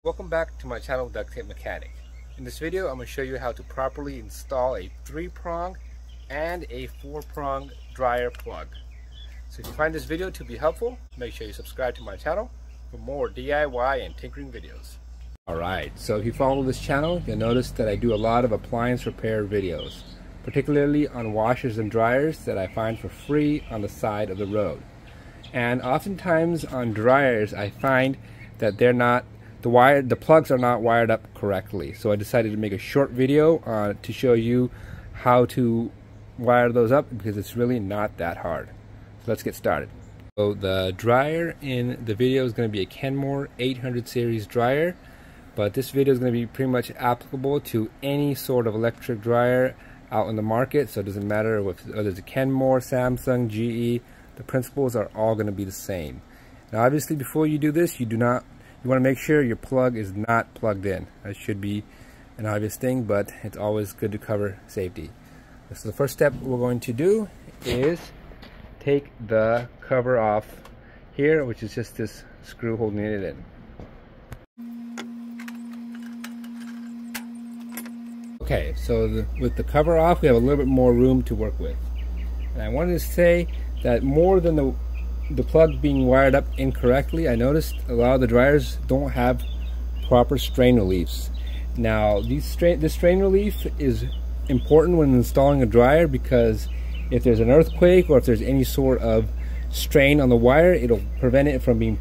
Welcome back to my channel, Duct Tape Mechanic. In this video, I'm going to show you how to properly install a 3-prong and a 4-prong dryer plug. So if you find this video to be helpful, make sure you subscribe to my channel for more DIY and tinkering videos. Alright, so if you follow this channel, you'll notice that I do a lot of appliance repair videos, particularly on washers and dryers that I find for free on the side of the road. And oftentimes on dryers, I find that the plugs are not wired up correctly. So I decided to make a short video to show you how to wire those up, because it's really not that hard. So let's get started. So the dryer in the video is going to be a Kenmore 800 series dryer, but this video is going to be pretty much applicable to any sort of electric dryer out in the market. So it doesn't matter whether it's a Kenmore, Samsung, GE, the principles are all going to be the same. Now obviously before you do this, you want to make sure your plug is not plugged in. That should be an obvious thing, but it's always good to cover safety. So the first step we're going to do is take the cover off here, which is just this screw holding it in. Okay, so with the cover off, we have a little bit more room to work with. And I wanted to say that more than the plug being wired up incorrectly, I noticed a lot of the dryers don't have proper strain reliefs. Now this strain relief is important when installing a dryer, because if there's an earthquake or if there's any sort of strain on the wire, it'll prevent it from being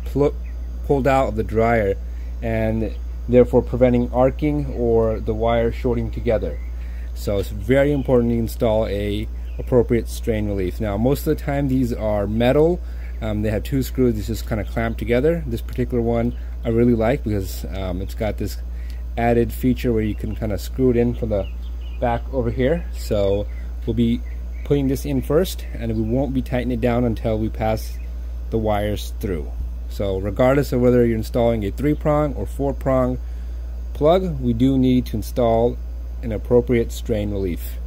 pulled out of the dryer, and therefore preventing arcing or the wire shorting together. So it's very important to install a appropriate strain relief. Now most of the time these are metal. They have 2 screws that just kind of clamp together. This particular one I really like because it's got this added feature where you can kind of screw it in from the back over here. So we'll be putting this in first, and we won't be tightening it down until we pass the wires through. So regardless of whether you're installing a 3-prong or 4-prong plug, we do need to install an appropriate strain relief.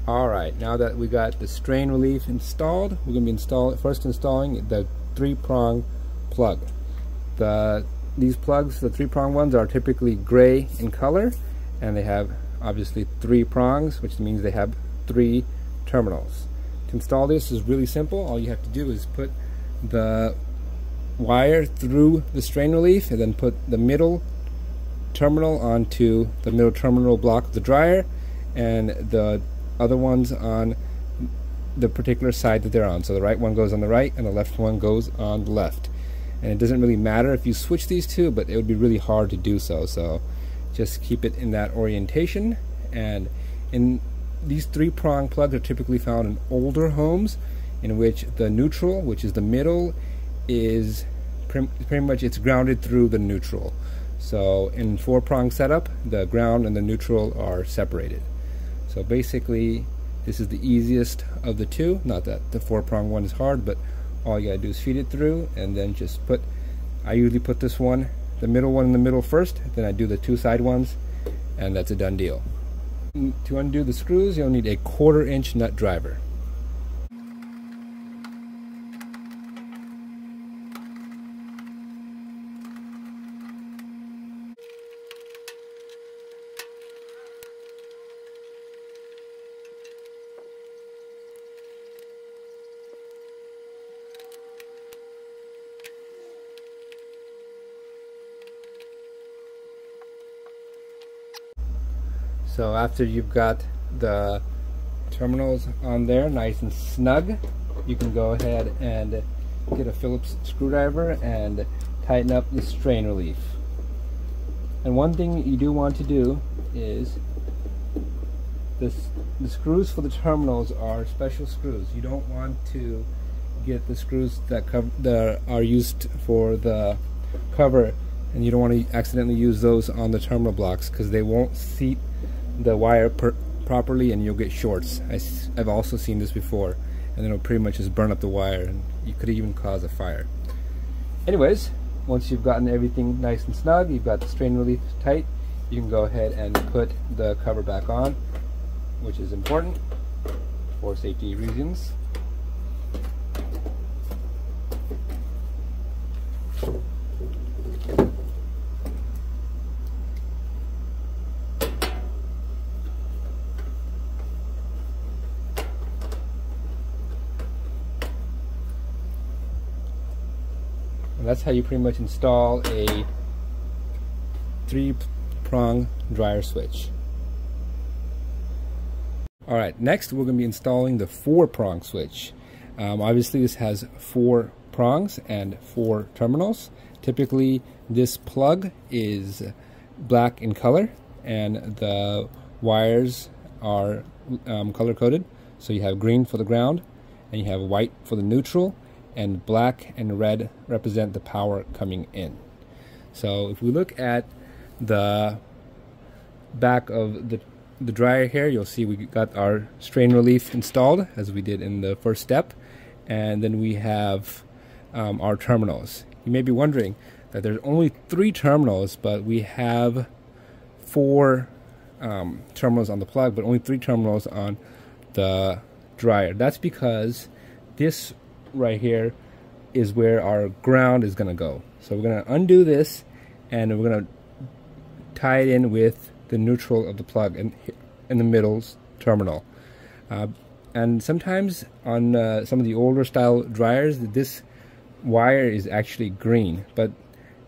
Alright, now that we got the strain relief installed, we're going to be first installing the 3-prong plug. These plugs, the 3-prong ones, are typically gray in color, and they have obviously 3 prongs, which means they have 3 terminals. To install this is really simple. All you have to do is put the wire through the strain relief and then put the middle terminal onto the middle terminal block of the dryer, and the other ones on the particular side that they're on. So the right one goes on the right and the left one goes on the left. And it doesn't really matter if you switch these two, but it would be really hard to do so. So just keep it in that orientation. And in these 3-prong plugs are typically found in older homes, in which the neutral, which is the middle, is pretty much it's grounded through the neutral. So in 4-prong setup, the ground and the neutral are separated. So basically this is the easiest of the two. Not that the 4-prong one is hard, but all you gotta do is feed it through, and then just I usually put this one, the middle one, in the middle first, then I do the 2 side ones, and that's a done deal. To undo the screws, you'll need a 1/4 inch nut driver. So after you've got the terminals on there nice and snug, you can go ahead and get a Phillips screwdriver and tighten up the strain relief. And one thing you do want to do is the screws for the terminals are special screws. You don't want to get the screws that are used for the cover, and you don't want to accidentally use those on the terminal blocks, because they won't seat the wire properly and you'll get shorts. I've also seen this before, and it'll pretty much just burn up the wire, and you could even cause a fire. Anyways, once you've gotten everything nice and snug, you've got the strain relief tight, you can go ahead and put the cover back on. which is important for safety reasons. And that's how you pretty much install a 3-prong dryer switch. Alright, next we're going to be installing the 4-prong switch. Obviously this has 4 prongs and 4 terminals. Typically this plug is black in color and the wires are color coded. So you have green for the ground and you have white for the neutral, and black and red represent the power coming in. So if we look at the back of the dryer here, you'll see we got our strain relief installed as we did in the first step, and then we have our terminals. You may be wondering that there's only 3 terminals, but we have 4 terminals on the plug, but only 3 terminals on the dryer. That's because this right here is where our ground is going to go. So we're going to undo this and we're going to tie it in with the neutral of the plug in the middle terminal. And sometimes on some of the older style dryers, this wire is actually green, but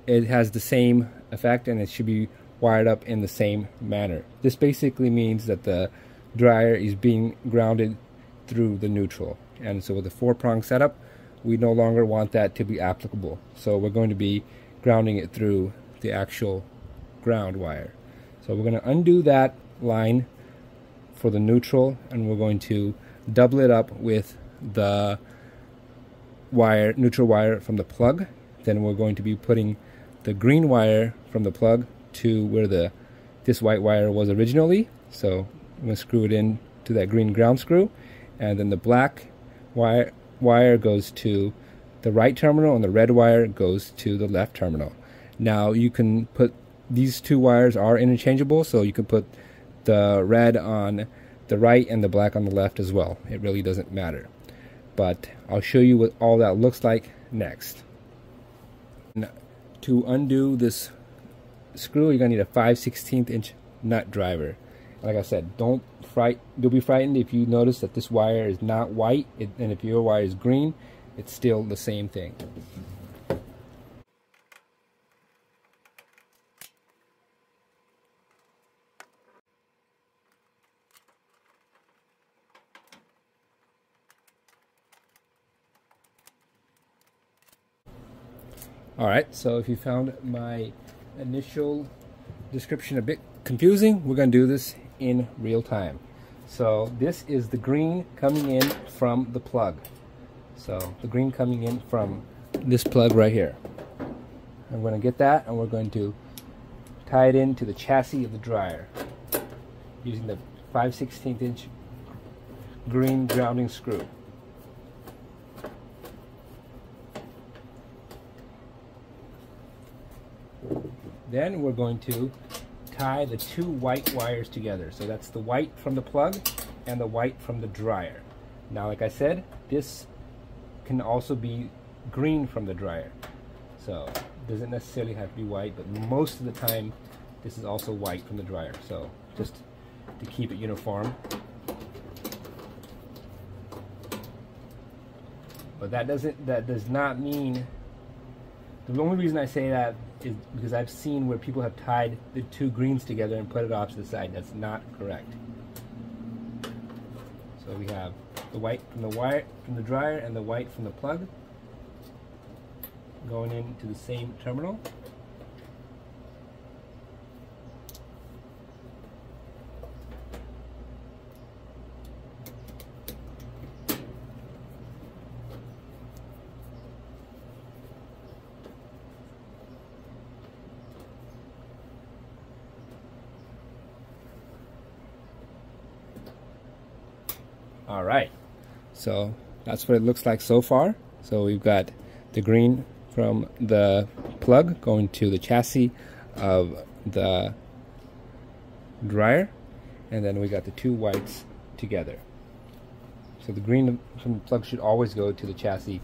it has the same effect and it should be wired up in the same manner. This basically means that the dryer is being grounded through the neutral. And so with the 4-prong setup, we no longer want that to be applicable. So we're going to be grounding it through the actual ground wire. So we're going to undo that line for the neutral, and we're going to double it up with the neutral wire from the plug. Then we're going to be putting the green wire from the plug to where this white wire was originally. So I'm going to screw it in to that green ground screw, and then the black wire goes to the right terminal and the red wire goes to the left terminal. Now you can put, these 2 wires are interchangeable, so you can put the red on the right and the black on the left as well. It really doesn't matter. But I'll show you what all that looks like next. Now, to undo this screw, you're going to need a 5/16 inch nut driver. Like I said, don't be frightened if you notice that this wire is not white, and if your wire is green, it's still the same thing. Alright, so if you found my initial description a bit confusing, we're going to do this in real time. So this is the green coming in from the plug. So the green coming in from this plug right here. I'm going to get that and we're going to tie it into the chassis of the dryer using the 5/16 inch green grounding screw. Then we're going to tie the 2 white wires together. So that's the white from the plug and the white from the dryer. Now, like I said, this can also be green from the dryer. So it doesn't necessarily have to be white, but most of the time this is also white from the dryer. So just to keep it uniform. But that does not mean, the only reason I say that is because I've seen where people have tied the 2 greens together and put it off to the side. That's not correct. So we have the white from the dryer and the white from the plug going into the same terminal. Alright, so that's what it looks like so far. So we've got the green from the plug going to the chassis of the dryer, and then we got the two whites together. So the green from the plug should always go to the chassis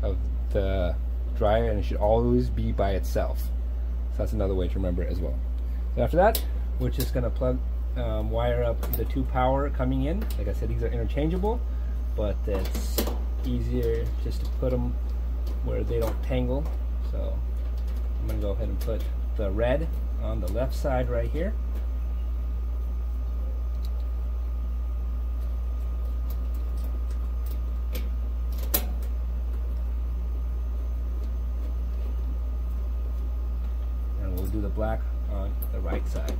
of the dryer, and it should always be by itself. So that's another way to remember it as well. So after that, we're just going to plug, wire up the two power coming in. Like I said, these are interchangeable, but it's easier just to put them where they don't tangle. So I'm going to go ahead and put the red on the left side right here. And we'll do the black on the right side.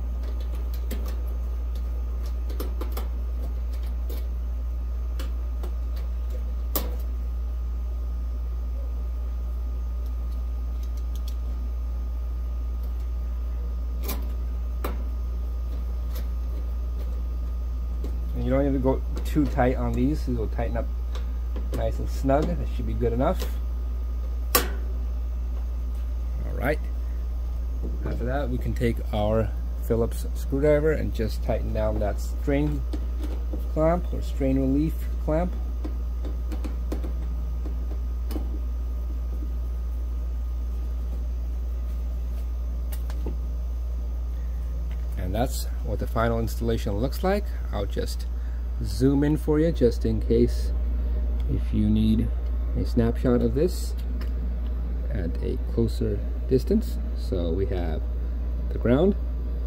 And you don't need to go too tight on these, so it'll tighten up nice and snug. That should be good enough. Alright. After that, we can take our Phillips screwdriver and just tighten down that strain clamp or strain relief clamp. And that's what the final installation looks like. I'll just zoom in for you just in case if you need a snapshot of this at a closer distance. So we have the ground,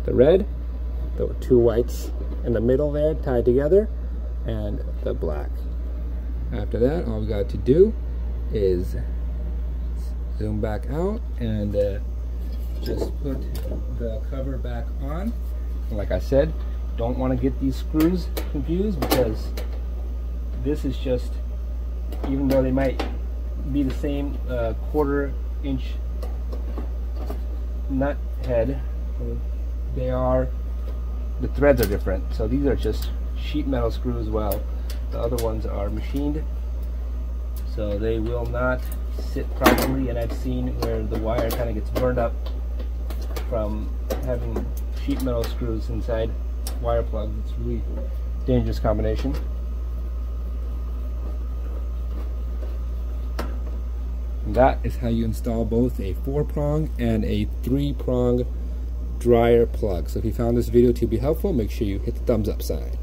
the red, the two whites in the middle there tied together, and the black. After that, all we got to do is zoom back out and just put the cover back on. And like I said, don't want to get these screws confused, because this is just, even though they might be the same 1/4 inch nut head, the threads are different. So these are just sheet metal screws, while the other ones are machined, so they will not sit properly. And I've seen where the wire kind of gets burned up from having sheet metal screws inside wire plugs. It's a really dangerous combination. And that is how you install both a 4-prong and a 3-prong dryer plug. So if you found this video to be helpful, make sure you hit the thumbs up sign.